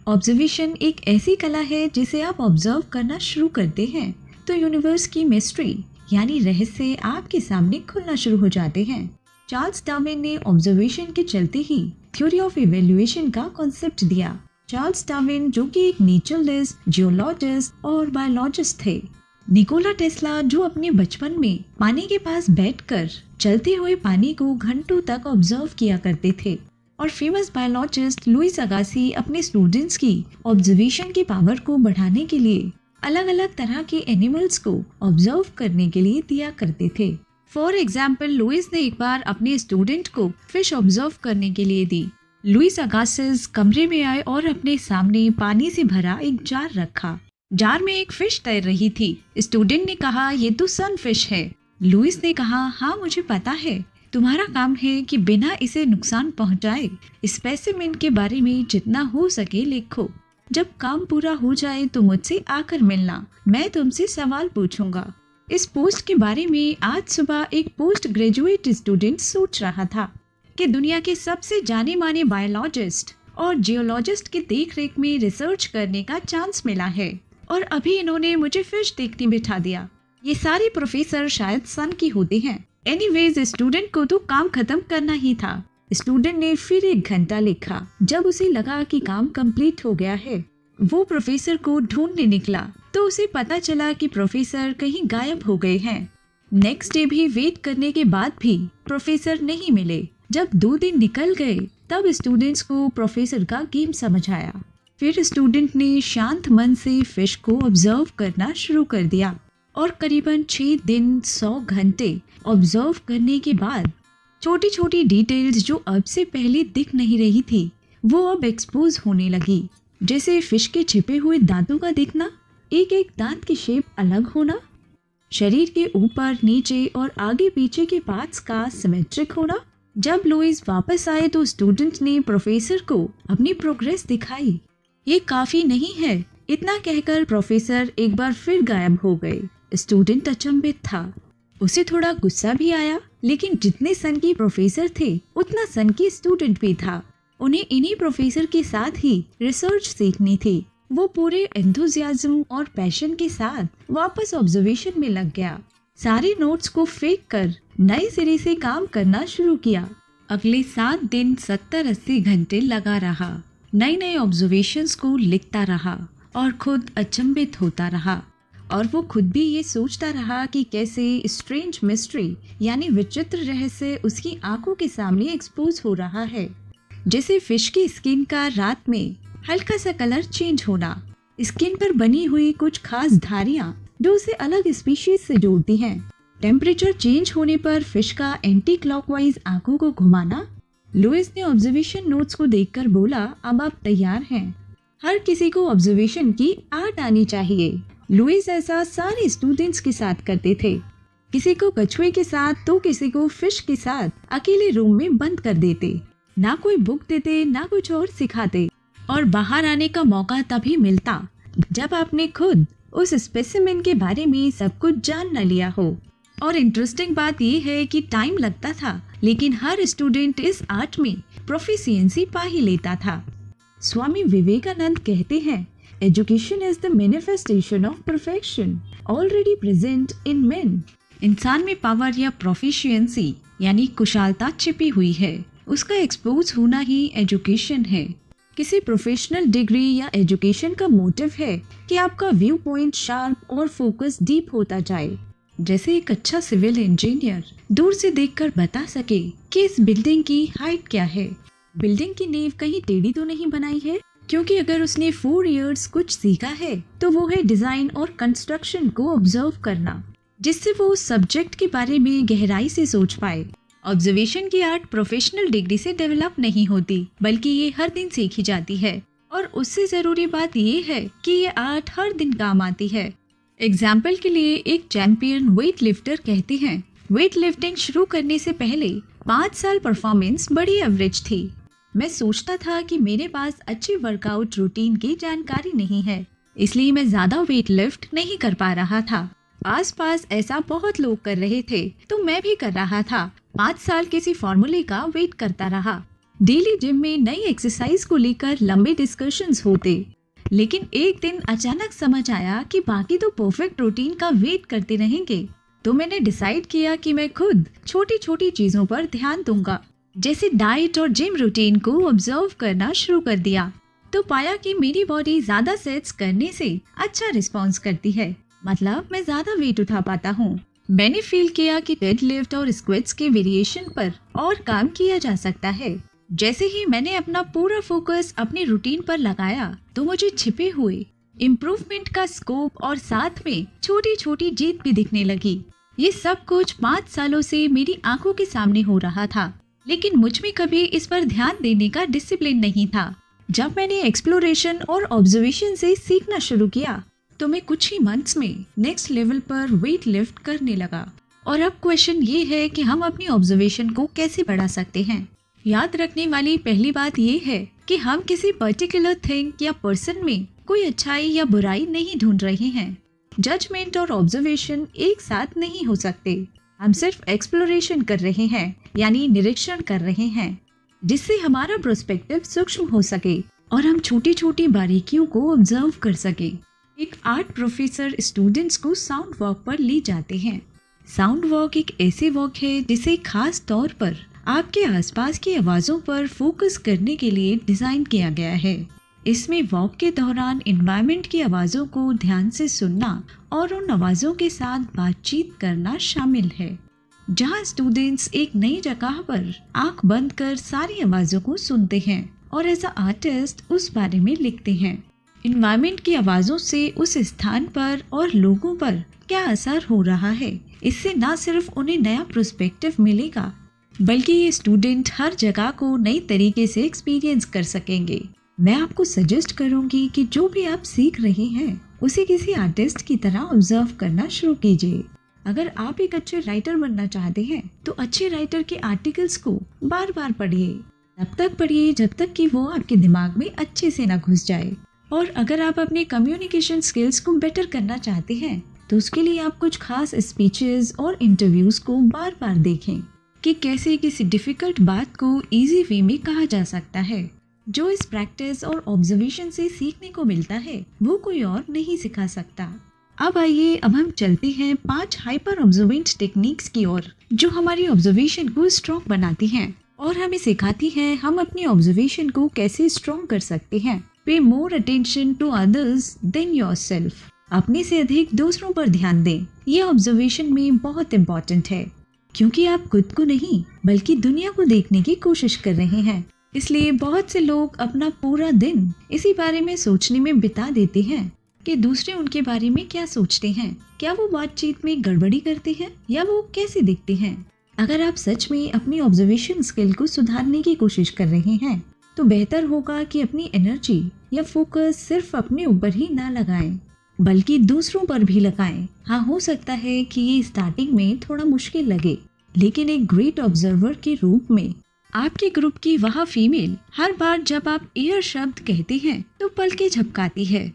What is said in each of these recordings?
Observation एक ऐसी कला है जिसे आप ऑब्जर्व करना शुरू करते हैं तो यूनिवर्स की मिस्ट्री यानी रहस्य आपके सामने खुलना शुरू हो जाते हैं। चार्ल्स डार्विन ने ऑब्जर्वेशन के चलते ही थ्योरी ऑफ इवैल्यूएशन का कॉन्सेप्ट दिया। चार्ल्स डार्विन जो कि एक नेचुरलिस्ट, जियोलॉजिस्ट और बायोलॉजिस्ट थे। निकोला टेस्ला जो अपने बचपन में पानी के पास बैठकर चलते हुए पानी को घंटों तक ऑब्जर्व किया करते थे। और फेमस बायोलॉजिस्ट लुइस अगासी अपने स्टूडेंट्स की ऑब्जर्वेशन की पावर को बढ़ाने के लिए अलग अलग तरह के एनिमल्स को ऑब्जर्व करने के लिए दिया करते थे। फॉर एग्जाम्पल, लुइस ने एक बार अपने स्टूडेंट को फिश ऑब्जर्व करने के लिए दी। लुइस अगासिस कमरे में आए और अपने सामने पानी से भरा एक जार रखा। जार में एक फिश तैर रही थी। स्टूडेंट ने कहा, ये तो सनफिश है। लुइस ने कहा, हाँ मुझे पता है, तुम्हारा काम है कि बिना इसे नुकसान पहुंचाए स्पेसिमेन के बारे में जितना हो सके लिखो। जब काम पूरा हो जाए तो मुझसे आकर मिलना, मैं तुमसे सवाल पूछूंगा। इस पोस्ट के बारे में आज सुबह एक पोस्ट ग्रेजुएट स्टूडेंट सोच रहा था कि दुनिया के सबसे जाने माने बायोलॉजिस्ट और जियोलॉजिस्ट की देखरेख में रिसर्च करने का चांस मिला है और अभी इन्होंने मुझे फिश देखने बिठा दिया। ये सारे प्रोफेसर शायद सन के होते हैं। एनीवेज, स्टूडेंट को तो काम खत्म करना ही था। स्टूडेंट ने फिर 1 घंटा लिखा। जब उसे लगा कि काम कंप्लीट हो गया है, वो प्रोफेसर को ढूंढने निकला तो उसे पता चला कि प्रोफेसर कहीं गायब हो गए हैं। नेक्स्ट डे भी वेट करने के बाद भी प्रोफेसर नहीं मिले। जब 2 दिन निकल गए तब स्टूडेंट्स को प्रोफेसर का गेम समझ आया। फिर स्टूडेंट ने शांत मन से फिश को ऑब्जर्व करना शुरू कर दिया और करीबन 6 दिन 100 घंटे ऑब्जर्व करने के बाद छोटी छोटी डिटेल्स जो अब से पहले दिख नहीं रही थी वो अब एक्सपोज होने लगी। जैसे फिश के छिपे हुए दांतों का दिखना, एक एक दांत की शेप अलग होना, शरीर के ऊपर, नीचे और आगे पीछे के पार्ट्स का सिमेट्रिक होना। जब लुइस वापस आए तो स्टूडेंट ने प्रोफेसर को अपनी प्रोग्रेस दिखाई। ये काफी नहीं है, इतना कहकर प्रोफेसर एक बार फिर गायब हो गए। स्टूडेंट अचंभित था। उसे थोड़ा गुस्सा भी आया, लेकिन जितने सन की प्रोफेसर थे उतना सन की स्टूडेंट भी था। उन्हें इन्हीं प्रोफेसर के साथ ही रिसर्च सीखनी थी। वो पूरे एंथुजियाज्म और पैशन के साथ वापस ऑब्जर्वेशन में लग गया। सारे नोट्स को फेंक कर नए सिरे से काम करना शुरू किया। अगले 7 दिन 70-80 घंटे लगा रहा। नए नए ऑब्जर्वेशंस को लिखता रहा और खुद अचंभित होता रहा। और वो खुद भी ये सोचता रहा कि कैसे स्ट्रेंज मिस्ट्री यानी विचित्र रहस्य उसकी आंखों के सामने एक्सपोज हो रहा है। जैसे फिश की स्किन का रात में हल्का सा कलर चेंज होना, स्किन पर बनी हुई कुछ खास धारियां जो उसे अलग स्पीशीज से जोड़ती हैं, टेम्परेचर चेंज होने पर फिश का एंटी क्लॉकवाइज आंखों को घुमाना। लुइस ने ऑब्जर्वेशन नोट्स को देखकर बोला, अब आप तैयार हैं। हर किसी को ऑब्जर्वेशन की आर्ट आनी चाहिए। लुइस ऐसा सारे स्टूडेंट्स के साथ करते थे। किसी को कछुए के साथ तो किसी को फिश के साथ अकेले रूम में बंद कर देते। ना कोई बुक देते, ना कुछ और सिखाते। और बाहर आने का मौका तभी मिलता जब आपने खुद उस स्पेसिमेन के बारे में सब कुछ जान न लिया हो। और इंटरेस्टिंग बात ये है कि टाइम लगता था, लेकिन हर स्टूडेंट इस आर्ट में प्रोफिशिएंसी पा ही लेता था। स्वामी विवेकानंद कहते हैं, education is the manifestation of perfection already present in main. इंसान में पावर या प्रोफिशिएंसी यानी कुशलता छिपी हुई है, उसका एक्सपोज होना ही एजुकेशन है। किसी प्रोफेशनल डिग्री या एजुकेशन का मोटिव है कि आपका व्यू पॉइंट शार्प और फोकस डीप होता जाए। जैसे एक अच्छा सिविल इंजीनियर दूर से देखकर बता सके कि इस बिल्डिंग की हाइट क्या है, बिल्डिंग की नींव कहीं टेढ़ी तो नहीं बनाई है। क्योंकि अगर उसने 4 इयर्स कुछ सीखा है तो वो है डिजाइन और कंस्ट्रक्शन को ऑब्जर्व करना, जिससे वो उस सब्जेक्ट के बारे में गहराई से सोच पाए। ऑब्जर्वेशन की आर्ट प्रोफेशनल डिग्री से डेवलप नहीं होती, बल्कि ये हर दिन सीखी जाती है। और उससे जरूरी बात ये है कि ये आर्ट हर दिन काम आती है। एग्जाम्पल के लिए एक चैंपियन वेट लिफ्टर कहते हैं, वेट लिफ्टिंग शुरू करने से पहले 5 साल परफॉर्मेंस बड़ी एवरेज थी। मैं सोचता था कि मेरे पास अच्छी वर्कआउट रूटीन की जानकारी नहीं है, इसलिए मैं ज्यादा वेट लिफ्ट नहीं कर पा रहा था। आसपास ऐसा बहुत लोग कर रहे थे तो मैं भी कर रहा था। 5 साल किसी फॉर्मूले का वेट करता रहा। डेली जिम में नई एक्सरसाइज को लेकर लंबे डिस्कशंस होते, लेकिन एक दिन अचानक समझ आया कि बाकी तो परफेक्ट रूटीन का वेट करते रहेंगे। तो मैंने डिसाइड किया कि मैं खुद छोटी छोटी चीजों पर ध्यान दूंगा, जैसे डाइट और जिम रूटीन को ऑब्जर्व करना शुरू कर दिया। तो पाया कि मेरी बॉडी ज्यादा सेट्स करने से अच्छा रिस्पॉन्स करती है, मतलब मैं ज्यादा वेट उठा पाता हूँ। मैंने फील किया कि डेडलिफ्ट और स्क्वाट्स के वेरिएशन पर और काम किया जा सकता है। जैसे ही मैंने अपना पूरा फोकस अपनी रूटीन पर लगाया तो मुझे छिपे हुए इम्प्रूवमेंट का स्कोप और साथ में छोटी छोटी जीत भी दिखने लगी। ये सब कुछ 5 सालों से मेरी आंखों के सामने हो रहा था, लेकिन मुझ में कभी इस पर ध्यान देने का डिसिप्लिन नहीं था। जब मैंने एक्सप्लोरेशन और ऑब्जर्वेशन से सीखना शुरू किया तो मैं कुछ ही मंथ्स में नेक्स्ट लेवल पर वेट लिफ्ट करने लगा। और अब क्वेश्चन ये है कि हम अपनी ऑब्जर्वेशन को कैसे बढ़ा सकते हैं। याद रखने वाली पहली बात ये है कि हम किसी पर्टिकुलर थिंग या पर्सन में कोई अच्छाई या बुराई नहीं ढूंढ रहे हैं। जजमेंट और ऑब्जर्वेशन एक साथ नहीं हो सकते। हम सिर्फ एक्सप्लोरेशन कर रहे हैं, यानी निरीक्षण कर रहे हैं, जिससे हमारा पर्सपेक्टिव सूक्ष्म हो सके और हम छोटी छोटी बारीकियों को ऑब्जर्व कर सके। एक आर्ट प्रोफेसर स्टूडेंट्स को साउंड वॉक पर ले जाते हैं। साउंड वॉक एक ऐसे वॉक है जिसे खास तौर पर आपके आसपास की आवाज़ों पर फोकस करने के लिए डिज़ाइन किया गया है। इसमें वॉक के दौरान एनवायरनमेंट की आवाज़ों को ध्यान से सुनना और उन आवाज़ों के साथ बातचीत करना शामिल है, जहां स्टूडेंट्स एक नई जगह पर आंख बंद कर सारी आवाज़ों को सुनते हैं और एज अ आर्टिस्ट उस बारे में लिखते हैं। एनवायरनमेंट की आवाज़ों से उस स्थान पर और लोगों पर क्या असर हो रहा है, इससे न सिर्फ उन्हें नया पर्सपेक्टिव मिलेगा, बल्कि ये स्टूडेंट हर जगह को नई तरीके से एक्सपीरियंस कर सकेंगे। मैं आपको सजेस्ट करूंगी कि जो भी आप सीख रहे हैं उसे किसी आर्टिस्ट की तरह ऑब्जर्व करना शुरू कीजिए। अगर आप एक अच्छे राइटर बनना चाहते हैं तो अच्छे राइटर के आर्टिकल्स को बार बार पढ़िए, तब तक पढ़िए जब तक कि वो आपके दिमाग में अच्छे से ना घुस जाए। और अगर आप अपने कम्युनिकेशन स्किल्स को बेटर करना चाहते हैं तो उसके लिए आप कुछ खास स्पीचेस और इंटरव्यूज को बार बार देखें कि कैसे किसी डिफिकल्ट बात को इजी वे में कहा जा सकता है। जो इस प्रैक्टिस और ऑब्जर्वेशन से सीखने को मिलता है वो कोई और नहीं सिखा सकता। अब आइए, अब हम चलते हैं 5 हाइपर ऑब्जर्वेंट टेक्निक्स की ओर, जो हमारी ऑब्जर्वेशन को स्ट्रॉन्ग बनाती हैं और हमें सिखाती हैं हम अपनी ऑब्जर्वेशन को कैसे स्ट्रॉन्ग कर सकते हैं। Pay more attention to others than yourself. अपने से अधिक दूसरों पर ध्यान दें। ये ऑब्जर्वेशन में बहुत इम्पोर्टेंट है, क्योंकि आप खुद को नहीं बल्कि दुनिया को देखने की कोशिश कर रहे हैं। इसलिए बहुत से लोग अपना पूरा दिन इसी बारे में सोचने में बिता देते हैं कि दूसरे उनके बारे में क्या सोचते हैं, क्या वो बातचीत में गड़बड़ी करते हैं या वो कैसे दिखते हैं। अगर आप सच में अपनी ऑब्जर्वेशन स्किल को सुधारने की कोशिश कर रहे हैं तो बेहतर होगा कि अपनी एनर्जी या फोकस सिर्फ अपने ऊपर ही ना लगाएं, बल्कि दूसरों पर भी लगाएं। हाँ, हो सकता है कि ये स्टार्टिंग में थोड़ा मुश्किल लगे, लेकिन एक ग्रेट ऑब्जर्वर के रूप में आपके ग्रुप की वह फीमेल हर बार जब आप एयर शब्द कहते हैं तो पलकें झपकाती है।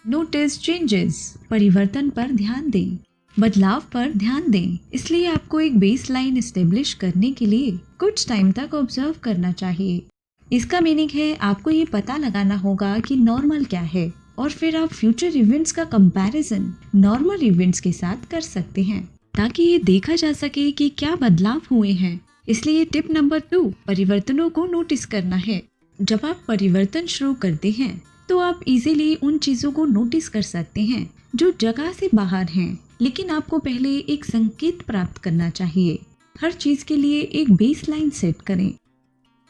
Notice changes. परिवर्तन पर ध्यान दें, बदलाव पर ध्यान दें। इसलिए आपको एक बेस लाइन एस्टेब्लिश करने के लिए कुछ टाइम तक ऑब्जर्व करना चाहिए। इसका मीनिंग है आपको ये पता लगाना होगा कि नॉर्मल क्या है और फिर आप फ्यूचर इवेंट्स का कंपैरिजन नॉर्मल इवेंट्स के साथ कर सकते हैं ताकि ये देखा जा सके कि क्या बदलाव हुए हैं। इसलिए टिप नंबर 2 परिवर्तनों को नोटिस करना है। जब आप परिवर्तन शुरू करते हैं तो आप इजीली उन चीज़ों को नोटिस कर सकते हैं जो जगह से बाहर हैं, लेकिन आपको पहले एक संकेत प्राप्त करना चाहिए। हर चीज़ के लिए एक बेस लाइन सेट करें।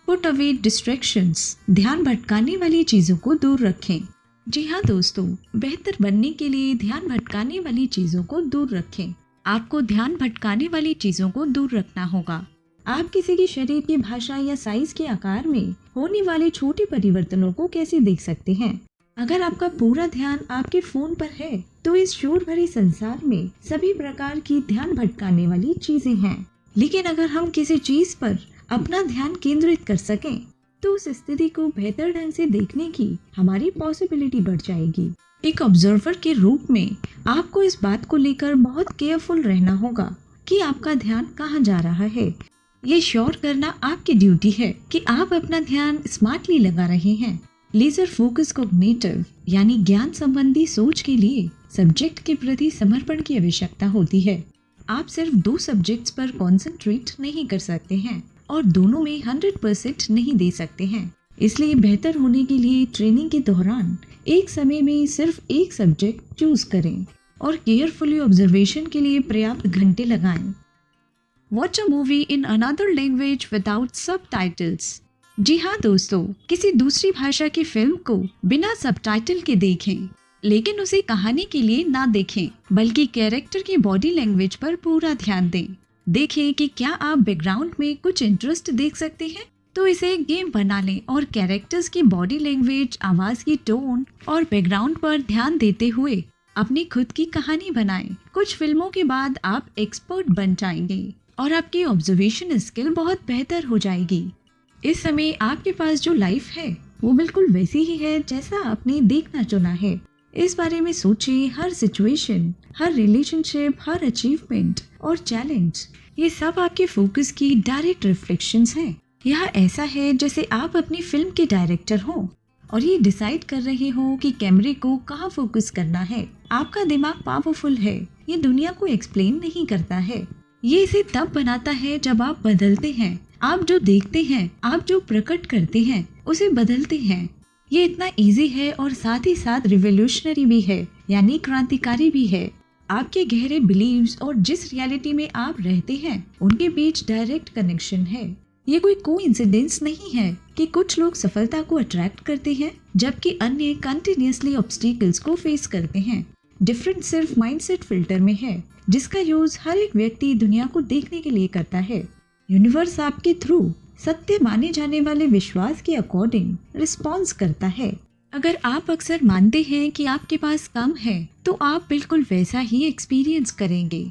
Put away distractions. ध्यान भटकाने वाली चीज़ों को दूर रखें। जी हाँ दोस्तों, बेहतर बनने के लिए ध्यान भटकाने वाली चीज़ों को दूर रखें। आपको ध्यान भटकाने वाली चीज़ों को दूर रखना होगा। आप किसी की शरीर की भाषा या साइज के आकार में होने वाले छोटे परिवर्तनों को कैसे देख सकते हैं। अगर आपका पूरा ध्यान आपके फोन पर है तो इस शोर भरे संसार में सभी प्रकार की ध्यान भटकाने वाली चीजें हैं, लेकिन अगर हम किसी चीज पर अपना ध्यान केंद्रित कर सकें तो उस स्थिति को बेहतर ढंग से देखने की हमारी पॉसिबिलिटी बढ़ जाएगी। एक ऑब्जर्वर के रूप में आपको इस बात को लेकर बहुत केयरफुल रहना होगा कि आपका ध्यान कहाँ जा रहा है। ये श्योर करना आपकी ड्यूटी है कि आप अपना ध्यान स्मार्टली लगा रहे हैं। लेजर फोकस कॉग्निटिव यानी ज्ञान संबंधी सोच के लिए सब्जेक्ट के प्रति समर्पण की आवश्यकता होती है। आप सिर्फ 2 सब्जेक्ट्स पर कॉन्सेंट्रेट नहीं कर सकते हैं और दोनों में 100% नहीं दे सकते हैं। इसलिए बेहतर होने के लिए ट्रेनिंग के दौरान एक समय में सिर्फ एक सब्जेक्ट चूज करें और केयरफुली ऑब्जर्वेशन के लिए पर्याप्त घंटे लगाएं। Watch a movie in another language without subtitles. जी हाँ दोस्तों, किसी दूसरी भाषा की फिल्म को बिना सबटाइटल के देखें, लेकिन उसे कहानी के लिए ना देखें, बल्कि कैरेक्टर की बॉडी लैंग्वेज पर पूरा ध्यान दें। देखें कि क्या आप बैकग्राउंड में कुछ इंटरेस्ट देख सकते हैं, तो इसे एक गेम बना लें और कैरेक्टर्स की बॉडी लैंग्वेज, आवाज की टोन और बैकग्राउंड पर ध्यान देते हुए अपनी खुद की कहानी बनाएं। कुछ फिल्मों के बाद आप एक्सपर्ट बन जाएंगे और आपकी ऑब्जर्वेशन स्किल बहुत बेहतर हो जाएगी। इस समय आपके पास जो लाइफ है वो बिल्कुल वैसी ही है जैसा आपने देखना चुना है। इस बारे में सोचिए। हर सिचुएशन, हर रिलेशनशिप, हर अचीवमेंट और चैलेंज, ये सब आपके फोकस की डायरेक्ट रिफ्लेक्शंस हैं। यह ऐसा है जैसे आप अपनी फिल्म के डायरेक्टर हो और ये डिसाइड कर रहे हो कि कैमरे को कहाँ फोकस करना है। आपका दिमाग पावरफुल है, ये दुनिया को एक्सप्लेन नहीं करता है। ये इसे तब बनाता है जब आप बदलते हैं। आप जो देखते हैं, आप जो प्रकट करते हैं, उसे बदलते हैं। ये इतना इजी है और साथ ही साथ रिवोल्यूशनरी भी है, यानी क्रांतिकारी भी है। आपके गहरे बिलीव्स और जिस रियलिटी में आप रहते हैं उनके बीच डायरेक्ट कनेक्शन है। ये कोई कोइंसिडेंस नहीं है कि कुछ लोग सफलता को अट्रैक्ट करते हैं जबकि अन्य कंटिन्यूअसली ऑब्स्टिकल्स को फेस करते हैं। डिफरेंस सिर्फ माइंडसेट फिल्टर में है जिसका यूज हर एक व्यक्ति दुनिया को देखने के लिए करता है। यूनिवर्स आपके थ्रू सत्य माने जाने वाले विश्वास के अकॉर्डिंग रिस्पॉन्स करता है। अगर आप अक्सर मानते हैं कि आपके पास कम है तो आप बिल्कुल वैसा ही एक्सपीरियंस करेंगे।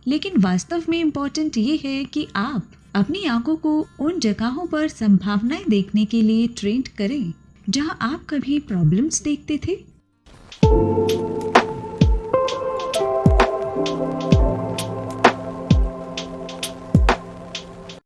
लेकिन वास्तव में इम्पोर्टेंट ये है कि आप अपनी आंखों को उन जगहों पर संभावनाएं देखने के लिए ट्रेन करें जहां आप कभी प्रॉब्लम्स देखते थे।